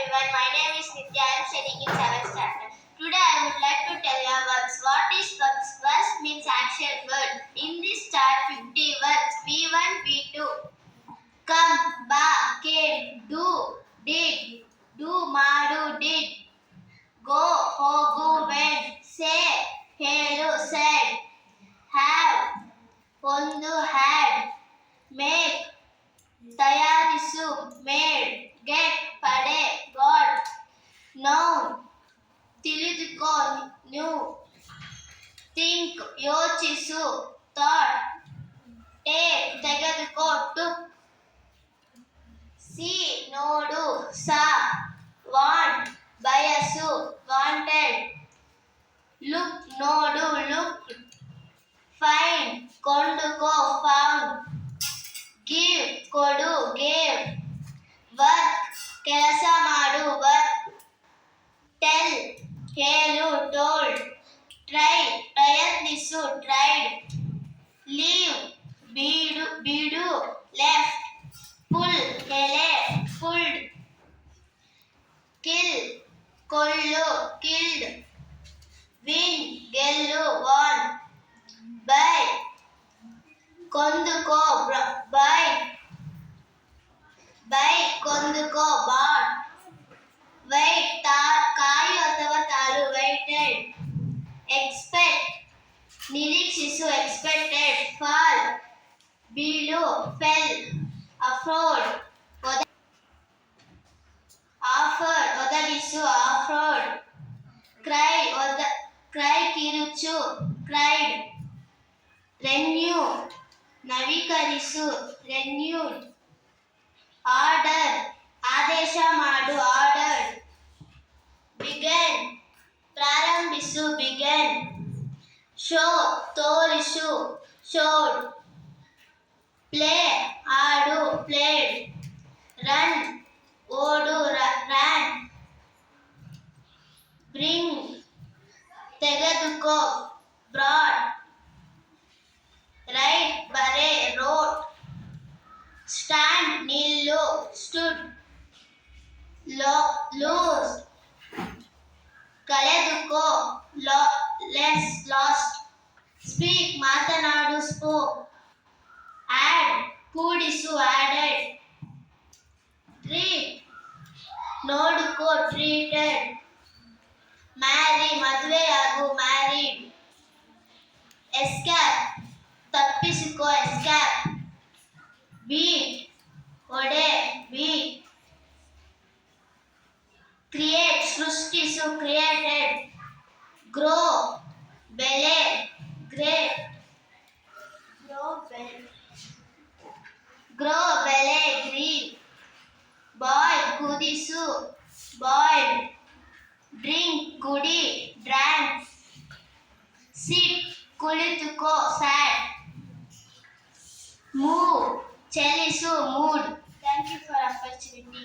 everyone. My name is Nitya. I am studying in 7th standard. Today I would like to tell you verbs. What is verbs? Verbs means action word. In this chart 50 words. V1, V2. Come, ba, came, do, did, do, madu, did. Go, hogu, went. Say, ಹೇಳು, said. Have, ಒಂದು, had. Make, ತಯಾರಿಸು, made. Get, ಪಡೆ, got. Know, ತಿಳಿದುಕೋ, knew. Think, ಯೋಚಿಸು, thought. Take, ತೆಗೆದುಕೋ, took. See, ನೋಡು, saw. Want, ಬಯಸು, wanted. Look, ನೋಡು, looked. Find, ಕೊಂಡುಕೋ, found. Give, ಕೊಡು, gave. Work, ಕೆಲಸ ಮಾಡು, work. Tell, ಹೇಳು, told. Try, ಪ್ರಯತ್ನಿಸು, tried. Leave, ಬಿಡು, left. Pull, ಎಲೆ, pulled. Kill, ಕೊಲ್ಲು, killed. Win, ಗೆಲ್ಲು, won. Buy, ಕೊಂದುಕೋ, buy. ಕೊಂದುಕೋ, bought. Wait, ಕಾಯು ಅಥವಾ ತಾಳು, waited. Expect, ನಿರೀಕ್ಷಿಸು, expected. Fall, ಬೀಳು, fell. Afford, ಒದಗಿಸು, offered. Cry, ಕಿರುಚು, cried. Renew, ನವೀಕರಿಸು, renewed. Order, ಆದೇಶ ಮಾಡು, ordered. Begin, ಪ್ರಾರಂಭಿಸು, began. Show, ತೋರಿಸು, showed. Play, ಆಡು, played. Run, ಓಡು, ran. Bring, ತೆಗೆದುಕೋ, brought. Write, ಬರೆ, wrote. Stand, ನಿಲ್ಲು, stood. Lose, ಕಳೆದುಕೋ, lost. Speak, ಮಾತನಾಡು, spoke. Add, ಕೂಡಿಸು, added. Treat, ನೋಡುಕೋ, treated. Marry, ಮದುವೆಯಾಗು, married. Escape, ತಪ್ಪಿಸಿಕೋ, escape. Beat, ಹೊಡೆ, beat. Create, ಸೃಷ್ಟಿಸು, created. Grow, ಬೆಳೆ, great. Grow, ಬೆಳೆ, grieve. Boil, ಕುದಿಸು, boiled. Drink, ಕುಡಿ, drank. Sit, ಕುಳಿತುಕೋ, sat. Move, ಚಲಿಸು, moved. Thank you for opportunity.